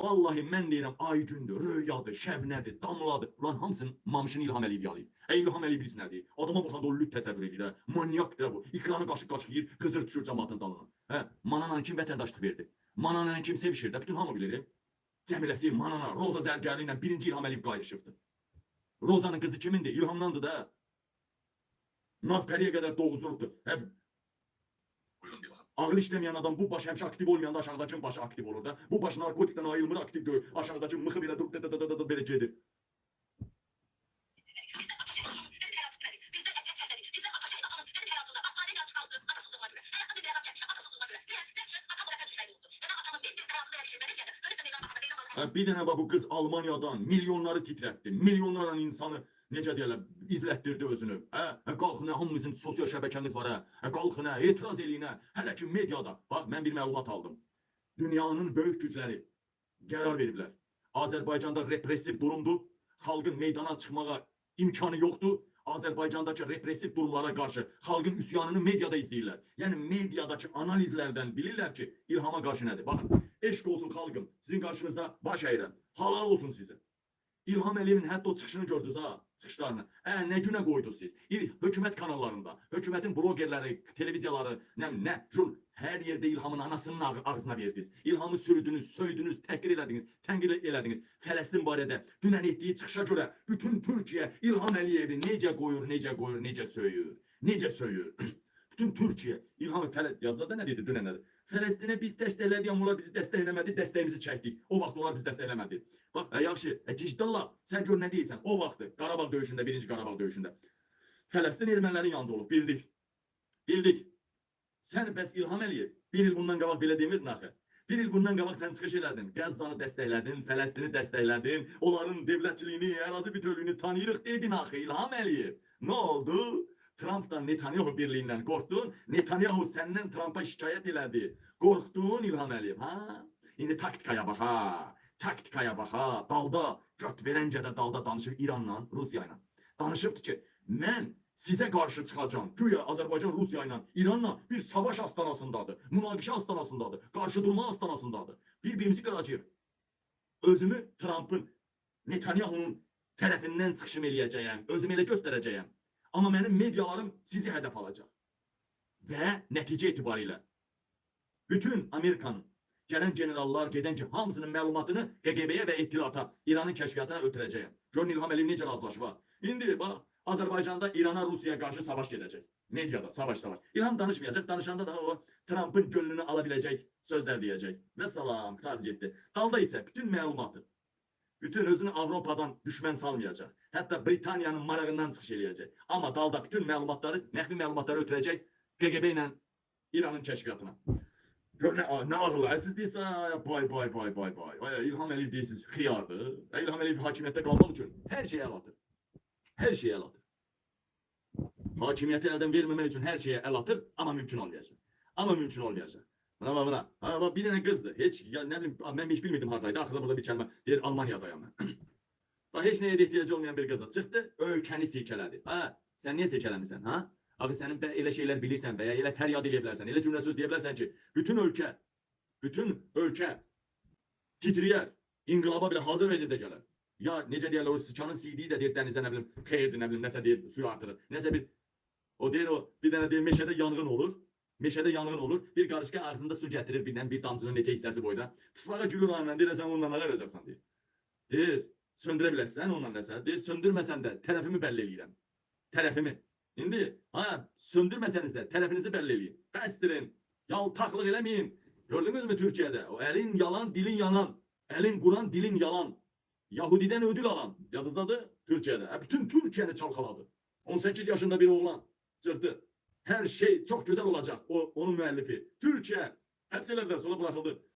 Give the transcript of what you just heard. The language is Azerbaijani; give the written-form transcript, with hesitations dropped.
Vallahi mən deyirəm, ay gündür, röyadır, şəbnədir, damladır. Ulan hamısının mamışını İlham Əliyev yalayıb. İlham Əliyev bilsin nədir? Adama baxanda o lüt təsəvvür edir. Manyak bu. İkranı qaşıq-qaşıq yeyir, qızır düşür cəmatın dalına. Hə, Manana kim vətəndaşlıq verdi? Manana kim sevişir də? Bütün hamı bilir. Cəmiləsi Manana, Roza Zərgəri ilə birinci İlham Əliyev qayışıbdı. Rozanın qızı kimindir? İlhamdandır da. Naz Pəriyə qədər doğuzdurubdu. Hə, ağıl işlemeyen adam bu baş hemşe aktif olmayan da aşağıdaki başı aktif olur da. Bu baş narkotikten ayrılmır aktif değil. Aşağıdaki mıhı bile durup vereceğidir. Bir dənə bu kız Almanya'dan milyonları titretti. Milyonlarla insanı necə deyirlər, izlətdirdi özünü. Qalxın, hamımızın sosial şəbəkəmiz var. Qalxın, etiraz eləyin. Hələ ki mediada. Bax, mən bir məlumat aldım. Dünyanın böyük gücləri qərar veriblər. Azərbaycanda repressiv durumdur. Xalqın meydana çıxmağa imkanı yoxdur. Azərbaycandakı repressiv durumlara qarşı xalqın üsyanını mediada izləyirlər. Yəni mediadakı analizlərdən bilirlər ki, İlhama qarşı nədir? Baxın, eşq olsun xalqım, sizin qarşınızda baş əyirəm. Halal olsun sizə. İlham Əliyevin hətta o çıxışını gördünüz ha, çıxışlarını. Nə günə qoydunuz siz? Hökumət kanallarında, hökumətin blogerləri, televiziyaları, nə, hər yerdə İlhamın anasının ağzına verdiniz. İlhamı sürüdünüz, söydünüz, təhqir elədiniz, tənqid elədiniz. Fələstin barədə dünən etdiyi çıxışa görə bütün Türkiyə İlham Əliyevi necə qoyur, necə söyür, necə söyür. Bütün Türkiyə İlhamı yazıda nə dedi dünənləri? Fələstinə biz dəstəklədik, amma onlar bizi dəstəkləmədi, dəstəyimizi çəkdik. O vaxt onlar bizi dəstəkləmədi. Bax, yaxşı, Cicdallah, sən gör nə deyirsən? O vaxtı Qarabağ döyüşündə, birinci Qarabağ döyüşündə. Fələstin ermənilərin yanında olub, bildik. Bildik. Sən bəs İlham Əliyev bir il bundan qabaq belə demirdin axı. Bir il bundan qabaq sən çıxış elədin, Qəzzanı dəstəklədin, Fələstini dəstəkledin, onların devlətçiliyini, ərazi bütövlüyünü tanıyırıq dedin axı İlham Əliyev. Nə oldu? Trump'dan Netanyahu birliğinden korktun. Netanyahu senden Trump'a şikayet elədi. Korktun İlham Əliyev. Ha? İndi taktikaya bak ha. Taktikaya bak ha. Dalda göt verəncə də dalda danışır İranla, Rusya ilə. Danışıbdı ki, mən sizə qarşı çıxacağım. Güya Azərbaycan Rusya ilə, İranla bir savaş astanasındadır. Münaqişə astanasındadır. Qarşı durma astanasındadır. Birbirimizi qıracağıq. Özümü Trump'ın, Netanyahu'nun tərəfindən çıxışım eləyəcəyəm. Özümü elə göstərəcəyəm. Amma mənim medialarım sizi hədəf alacaq. Və nəticə etibarilə bütün Amerikanın gələn generallar, gedən ki, hamısının məlumatını QGB-yə və ittilata, İranın kəşfiyyatına ötürəcəyəm. Görün İlham Əliyev necə razılaşıb. İndi bax, Azərbaycanda İrana, Rusiyaya qarşı savaş gedəcək. Mediada savaş. İlham danışmayacaq. Danışanda da o Trump'ın gönlünü alabiləcək sözlər deyəcək. Və salam, qurtardı getdi. Dalda isə bütün məlumatı, bütün özünü Avropadan düşmən salmayacaq. Hətta Britaniyanın marağından çıxış eləyəcək. Amma dalda bütün məlumatları, məxfi məlumatları ötürəcək QGB ilə İranın kəşfiyyatına. Gör nə ağırlı, siz deyirsən, bay. İlham Əliyev deyirsiniz, xiyardır. İlham Əliyev hakimiyyətdə qalmaq üçün hər şeyə əl atır. Hər şeyə əl atır. Hakimiyyəti əldən verməmək üçün hər şeyə əl atır, amma mümkün olmayacaq. Buna. Bir dənə qızdır. Heç, nə bilim, mən heç bilmirdim haradaydı. Axırda burada bir kəlmə deyir, Almanyadayam mən. Bax, heç nəyə ehtiyacı olmayan bir qızdır. Çıxdı, ölkəni silkələdi. Sən niyə silkələmirsən, ha? Axı sənin elə şeylər bilirsən və ya elə fəryad edə bilərsən, elə cümlə söz deyə bilərsən ki, bütün ölkə titriyər, inqilaba belə hazır vəziyyətdə gələr. Ya necə deyərlər, o sıçanın sidiyi də deyir dənizə, nə bilim, xeyirdir, nə bilim, nəsə deyir, suyu artırır. Nəsə bir, bir dənə deyir, meşədə yanğın olur. Bir qarışqa ağzında su gətirir, bir damcının neçə hissəsi boyda. Tıslağa gülür anla, deyir, sən onunla nə verəcəksən, deyir. Deyir, söndürə bilərsən onunla nəsə. Deyir, söndürməsən də tərəfimi bəlli eləyirəm. Tərəfimi. İndi, söndürməsəniz də tərəfinizi bəlli eləyin. Bəstirin, yaltaqlıq eləməyin. Gördünüz mü Türkiyədə? O əlin yalan, dilin yalan. Əlin quran, dilin yalan. Yahudidən ödül alan. Yadınızdadır? Türkiyədə. Bütün Türkiyəni çalxaladı. 18 yaşında bir oğlan çıxdı. Hər şey çox gözəl olacaq. Onun müəllifi. Türkiyə həbs elədilər, sonra buraxıldı.